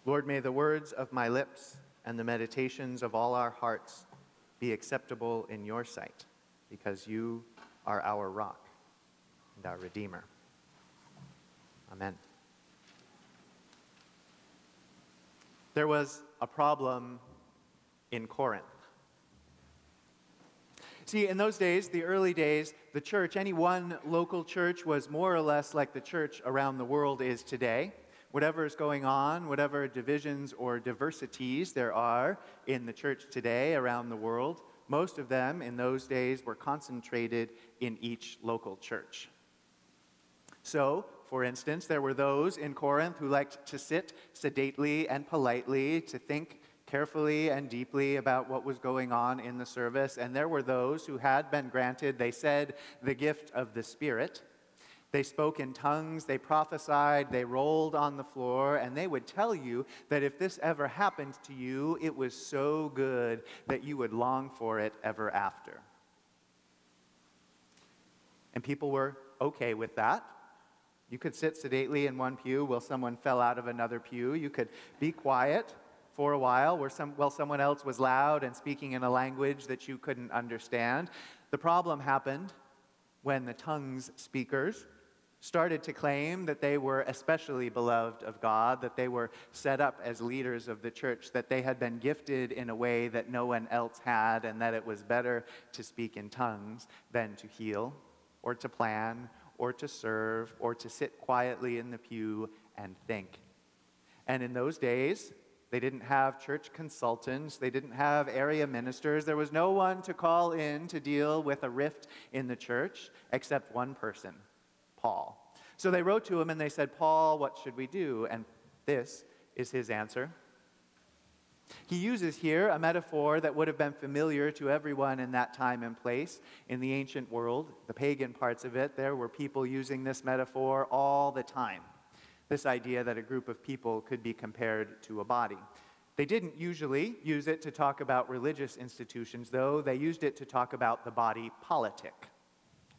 Lord, may the words of my lips and the meditations of all our hearts be acceptable in your sight, because you are our rock and our Redeemer. Amen. There was a problem in Corinth. See, in those days, the early days, the church, any one local church, was more or less like the church around the world is today. Whatever is going on, whatever divisions or diversities there are in the church today around the world, most of them in those days were concentrated in each local church. So, for instance, there were those in Corinth who liked to sit sedately and politely, to think carefully and deeply about what was going on in the service. And there were those who had been granted, they said, the gift of the Spirit. They spoke in tongues, they prophesied, they rolled on the floor, and they would tell you that if this ever happened to you, it was so good that you would long for it ever after. And people were okay with that. You could sit sedately in one pew while someone fell out of another pew. You could be quiet for a while while someone else was loud and speaking in a language that you couldn't understand. The problem happened when the tongues speakers started to claim that they were especially beloved of God, that they were set up as leaders of the church, that they had been gifted in a way that no one else had, and that it was better to speak in tongues than to heal, or to plan, or to serve, or to sit quietly in the pew and think. And in those days, they didn't have church consultants. They didn't have area ministers. There was no one to call in to deal with a rift in the church except one person, Paul. So they wrote to him and they said, "Paul, what should we do?" And this is his answer. He uses here a metaphor that would have been familiar to everyone in that time and place. In the ancient world, the pagan parts of it, there were people using this metaphor all the time. This idea that a group of people could be compared to a body. They didn't usually use it to talk about religious institutions, though. They used it to talk about the body politic.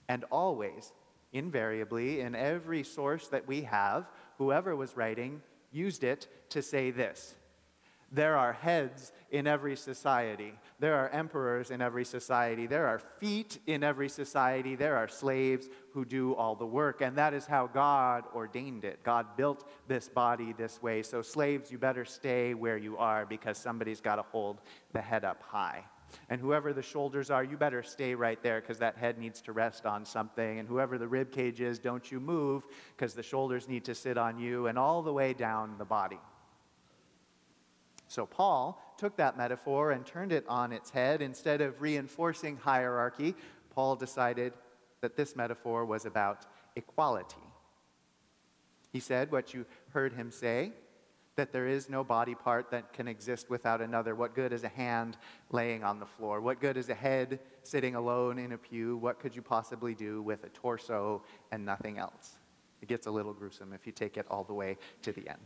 And always, invariably, in every source that we have, whoever was writing used it to say this: there are heads in every society. There are emperors in every society. There are feet in every society. There are slaves who do all the work. And that is how God ordained it. God built this body this way. So slaves, you better stay where you are, because somebody's got to hold the head up high. And whoever the shoulders are, you better stay right there, because that head needs to rest on something. And whoever the rib cage is, don't you move, because the shoulders need to sit on you, and all the way down the body. So Paul took that metaphor and turned it on its head. Instead of reinforcing hierarchy, Paul decided that this metaphor was about equality. He said what you heard him say, that there is no body part that can exist without another. What good is a hand laying on the floor? What good is a head sitting alone in a pew? What could you possibly do with a torso and nothing else? It gets a little gruesome if you take it all the way to the end.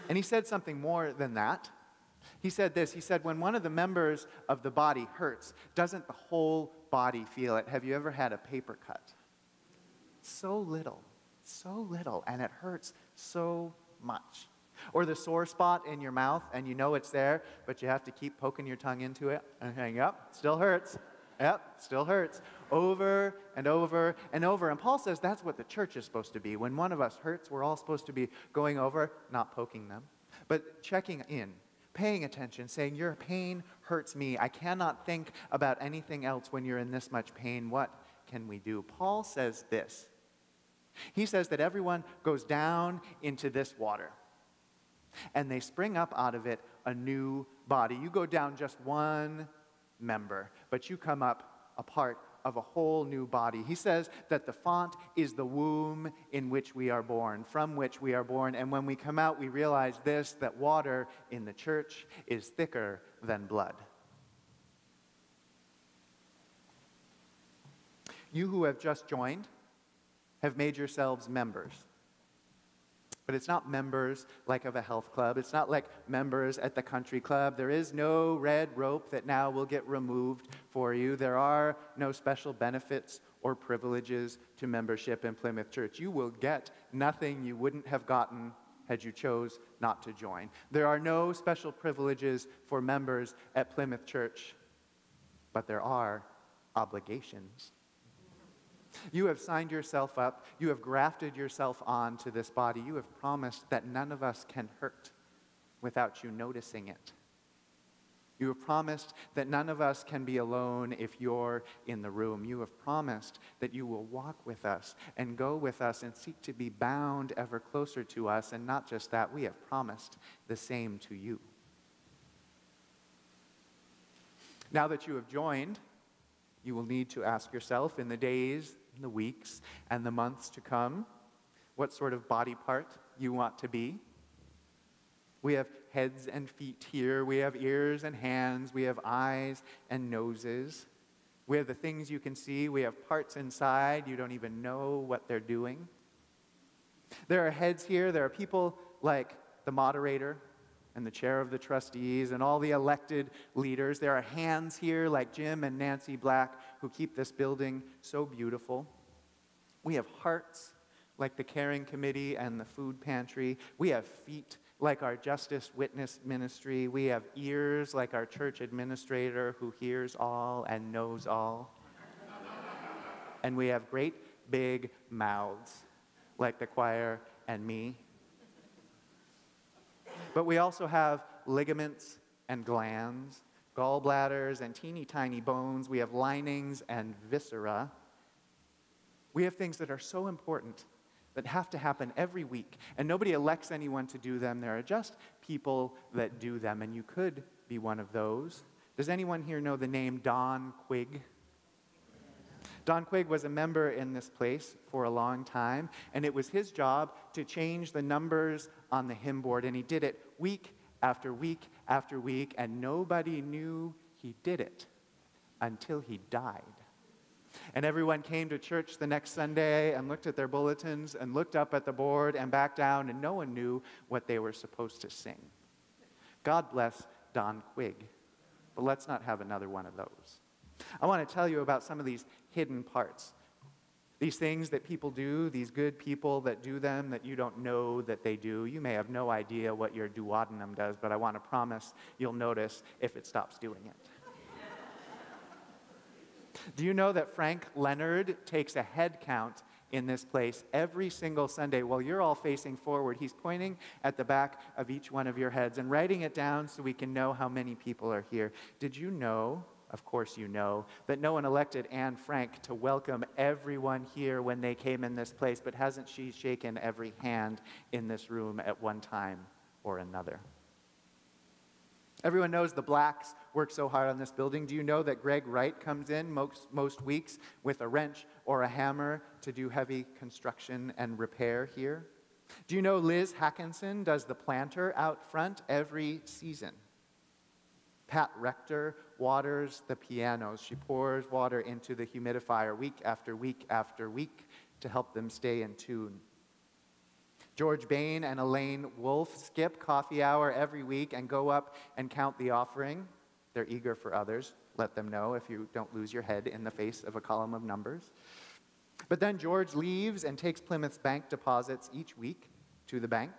And he said something more than that. He said this. He said, when one of the members of the body hurts, doesn't the whole body feel it? Have you ever had a paper cut? So little, and it hurts so much. Or the sore spot in your mouth, and you know it's there, but you have to keep poking your tongue into it and saying, yep, still hurts. Yep, still hurts. Over and over and over. And Paul says that's what the church is supposed to be. When one of us hurts, we're all supposed to be going over, not poking them, but checking in, paying attention, saying, your pain hurts me. I cannot think about anything else when you're in this much pain. What can we do? Paul says this. He says that everyone goes down into this water, and they spring up out of it a new body. You go down just one member, but you come up a part of a whole new body. He says that the font is the womb in which we are born, from which we are born. And when we come out, we realize this, that water in the church is thicker than blood. You who have just joined have made yourselves members. But it's not members like of a health club. It's not like members at the country club. There is no red rope that now will get removed for you. There are no special benefits or privileges to membership in Plymouth Church. You will get nothing you wouldn't have gotten had you chose not to join. There are no special privileges for members at Plymouth Church, but there are obligations. You have signed yourself up. You have grafted yourself on to this body. You have promised that none of us can hurt without you noticing it. You have promised that none of us can be alone if you're in the room. You have promised that you will walk with us and go with us and seek to be bound ever closer to us. And not just that, we have promised the same to you. Now that you have joined, you will need to ask yourself in the days, the weeks, and the months to come, what sort of body part you want to be. We have heads and feet here. We have ears and hands. We have eyes and noses. We have the things you can see. We have parts inside. You don't even know what they're doing. There are heads here. There are people like the moderator and the chair of the trustees and all the elected leaders. There are hands here like Jim and Nancy Black who keep this building so beautiful. We have hearts like the caring committee and the food pantry. We have feet like our justice witness ministry. We have ears like our church administrator who hears all and knows all. And we have great big mouths like the choir and me. But we also have ligaments and glands, gallbladders and teeny tiny bones. We have linings and viscera. We have things that are so important that have to happen every week. And nobody elects anyone to do them. There are just people that do them. And you could be one of those. Does anyone here know the name Don Quigg? Don Quigg was a member in this place for a long time. And it was his job to change the numbers on the hymn board. And he did it week after week after week. And nobody knew he did it until he died. And everyone came to church the next Sunday and looked at their bulletins and looked up at the board and back down, and no one knew what they were supposed to sing. God bless Don Quigg, but let's not have another one of those. I want to tell you about some of these hidden parts. These things that people do, these good people that do them that you don't know that they do. You may have no idea what your duodenum does, but I want to promise you'll notice if it stops doing it. Do you know that Frank Leonard takes a head count in this place every single Sunday? While you're all facing forward, he's pointing at the back of each one of your heads and writing it down so we can know how many people are here. Did you know, of course you know, that no one elected Anne Frank to welcome everyone here when they came in this place, but hasn't she shaken every hand in this room at one time or another? Everyone knows the Blacks work so hard on this building. Do you know that Greg Wright comes in most weeks with a wrench or a hammer to do heavy construction and repair here? Do you know Liz Hackinson does the planter out front every season? Pat Rector waters the pianos. She pours water into the humidifier week after week after week to help them stay in tune. George Bain and Elaine Wolf skip coffee hour every week and go up and count the offering. They're eager for others. Let them know if you don't lose your head in the face of a column of numbers. But then George leaves and takes Plymouth's bank deposits each week to the bank.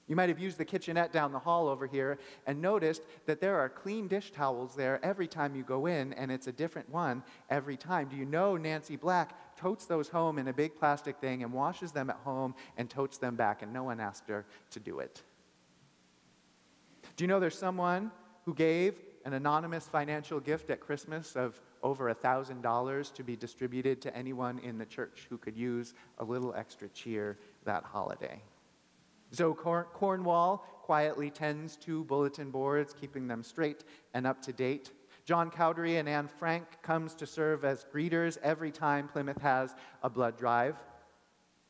You might have used the kitchenette down the hall over here and noticed that there are clean dish towels there every time you go in, and it's a different one every time. Do you know Nancy Black totes those home in a big plastic thing and washes them at home and totes them back, and no one asked her to do it? Do you know there's someone who gave an anonymous financial gift at Christmas of over $1,000 to be distributed to anyone in the church who could use a little extra cheer that holiday? Zoe Cornwall quietly tends 2 bulletin boards, keeping them straight and up to date. John Cowdery and Anne Frank comes to serve as greeters every time Plymouth has a blood drive.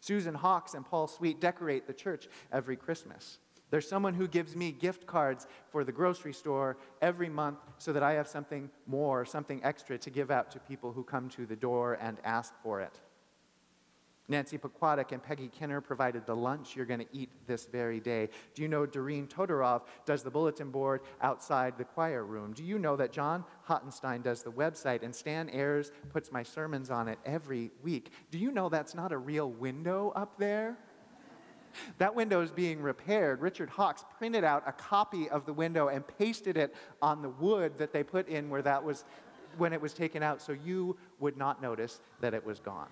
Susan Hawks and Paul Sweet decorate the church every Christmas. There's someone who gives me gift cards for the grocery store every month so that I have something more, something extra to give out to people who come to the door and ask for it. Nancy Pequatic and Peggy Kinner provided the lunch you're going to eat this very day. Do you know Doreen Todorov does the bulletin board outside the choir room? Do you know that John Hottenstein does the website and Stan Ayers puts my sermons on it every week? Do you know that's not a real window up there? That window is being repaired. Richard Hawks printed out a copy of the window and pasted it on the wood that they put in where that was when it was taken out, so you would not notice that it was gone.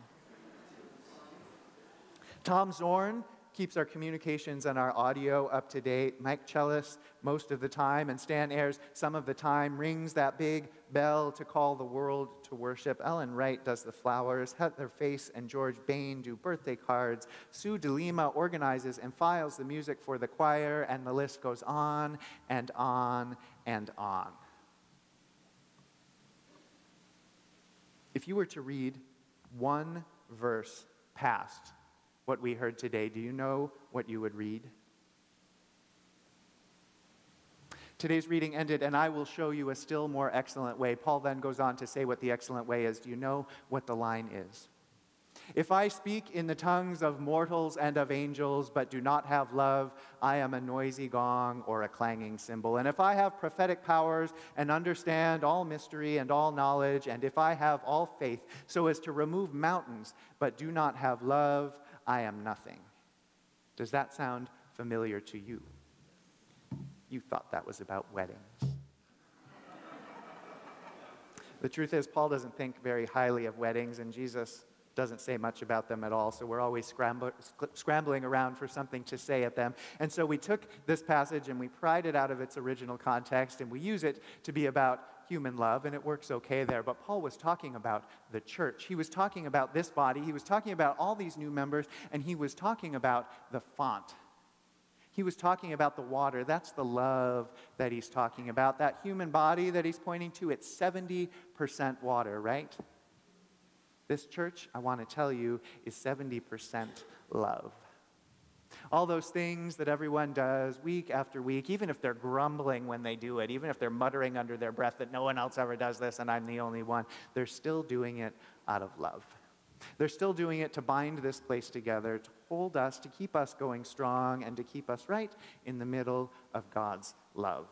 Tom Zorn keeps our communications and our audio up to date. Mike Chellis, most of the time, and Stan Ayers, some of the time, rings that big bell to call the world to worship. Ellen Wright does the flowers. Heather Face and George Bain do birthday cards. Sue DeLima organizes and files the music for the choir, and the list goes on and on and on. If you were to read one verse past what we heard today, do you know what you would read? Today's reading ended, and I will show you a still more excellent way. Paul then goes on to say what the excellent way is. Do you know what the line is? If I speak in the tongues of mortals and of angels, but do not have love, I am a noisy gong or a clanging cymbal. And if I have prophetic powers and understand all mystery and all knowledge, and if I have all faith so as to remove mountains, but do not have love, I am nothing. Does that sound familiar to you? You thought that was about weddings. The truth is, Paul doesn't think very highly of weddings, and Jesus doesn't say much about them at all, so we're always scrambling around for something to say at them. And so we took this passage and we pried it out of its original context, and we use it to be about human love, and it works okay there. But Paul was talking about the church. He was talking about this body. He was talking about all these new members, and he was talking about the font. He was talking about the water. That's the love that he's talking about. That human body that he's pointing to, it's 70% water, right? This church, I want to tell you, is 70% love. All those things that everyone does week after week, even if they're grumbling when they do it, even if they're muttering under their breath that no one else ever does this and I'm the only one, they're still doing it out of love. They're still doing it to bind this place together, to hold us, to keep us going strong, and to keep us right in the middle of God's love.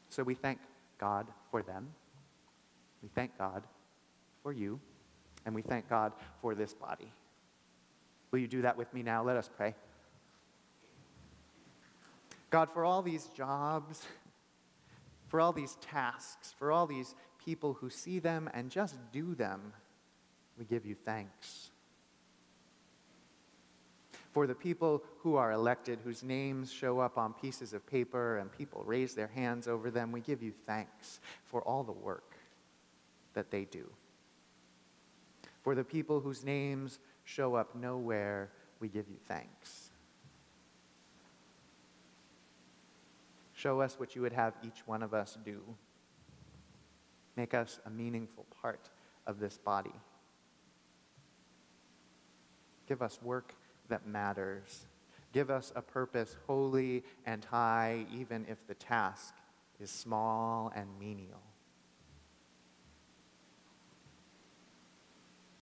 So we thank God for them. We thank God for you, and we thank God for this body. Will you do that with me now? Let us pray. God, for all these jobs, for all these tasks, for all these people who see them and just do them, we give you thanks. For the people who are elected, whose names show up on pieces of paper and people raise their hands over them, we give you thanks for all the work that they do. For the people whose names show up nowhere, we give you thanks. Show us what you would have each one of us do. Make us a meaningful part of this body. Give us work that matters. Give us a purpose holy and high, even if the task is small and menial.